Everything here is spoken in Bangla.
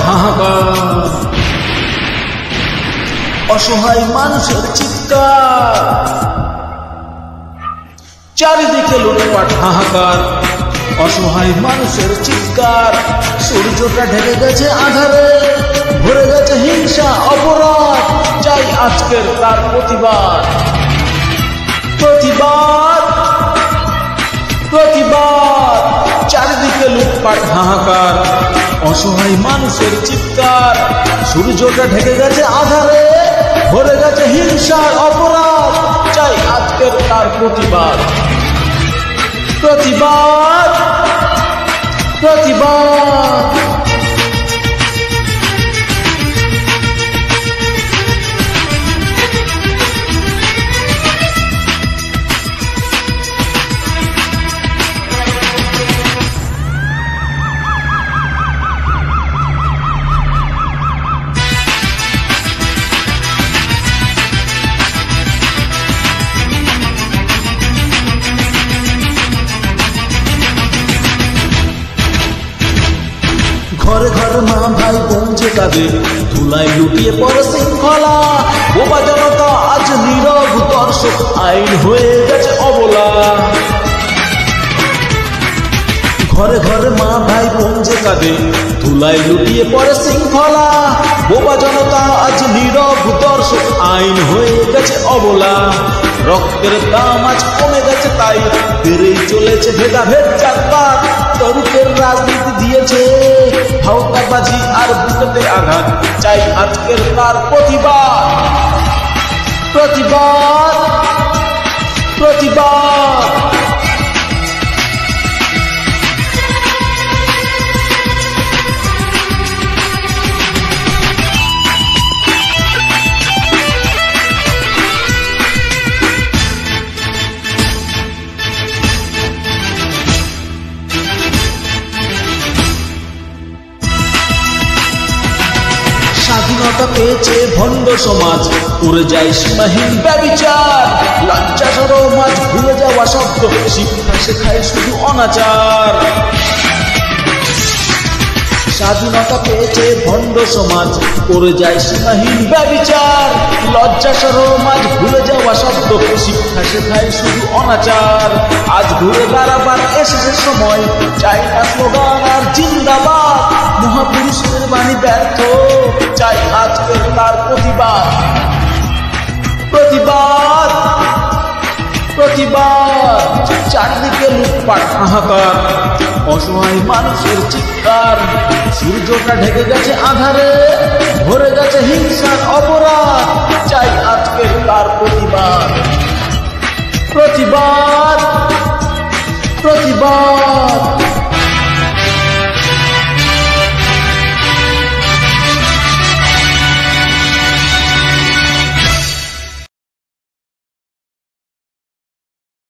হাহাকার, অসহায় মানুষের চিৎকার, চারিদিকে লুটপাট হাহাকার, অসহায় মানুষের চিৎকার। সূর্যটা ঢেকে গেছে আঁধারে, ভরে গেছে হিংসা অপরাধ, চাই আজকের তার প্রতিবাদ। প্রতিবাদ, প্রতিবাদ, চারিদিকে লুটপাট হাহাকার, অসহায় মানুষের চিৎকার। সূর্যটা ঢেকে গেছে আঁধারে, ভরে গেছে হিংসার অপরাধ, চাই আজকের তার প্রতিবাদ। প্রতিবাদ, প্রতিবাদ। ঘরে ঘরে মা ভাই পৌঁছে তাদের, ধুলায় লুটিয়ে পড়ে শৃঙ্খলা। বোবা জনতা আজ নীরব দর্শক, আইন হয়ে গেছে অবলা। ঘরে ঘরে মা ভাই পৌঁছে তাদের, ধুলায় লুটিয়ে পড়ে শৃঙ্খলা। বোবা জনতা আজ নীরব দর্শক, আইন হয়ে গেছে অবলা। রক্তের দাম আজ কমে গেছে, তাই বেড়েই চলেছে ভেদাভেদ জাতপাত। তরুণের রাজনীতি দিয়েছে হাওতাবাজি আর বুকেতে আঘাত, চাই আজকের তার প্রতিবাদ। প্রতিবাদ, প্রতিবাদ। স্বাধীনতা পেয়েছে ভণ্ড সমাজ, উড়ে যায় সীমাহীন ব্যভিচার। লজ্জা সরম আজ ভুলে যাওয়া শব্দ, শিক্ষা শেখায় শুধু অনাচার। স্বাধীনতা পেয়েছে ভণ্ড সমাজ, উড়ে যায় সীমাহীন ব্যভিচার। লজ্জা সরম আজ ভুলে যাওয়া শব্দ, শিক্ষা শেখায় শুধু অনাচার। আজ ঘুরে দাঁড়াবার এসেছে সময়, চাই না স্লোগান আর জিন্দাবাদ। মহাপুরুষের বাণী ব্যর্থ, চাই আজকের তার প্রতিবাদ। প্রতিবাদ, প্রতিবাদ। চারদিকে লুটপাট হাহাকার, অসহায় মানুষের চিৎকার। সূর্যটা ঢেকে গেছে আঁধারে, ভরে গেছে হিংসার অপরাধ, চাই আজকের তার প্রতিবাদ। প্রতিবাদ, প্রতিবাদ।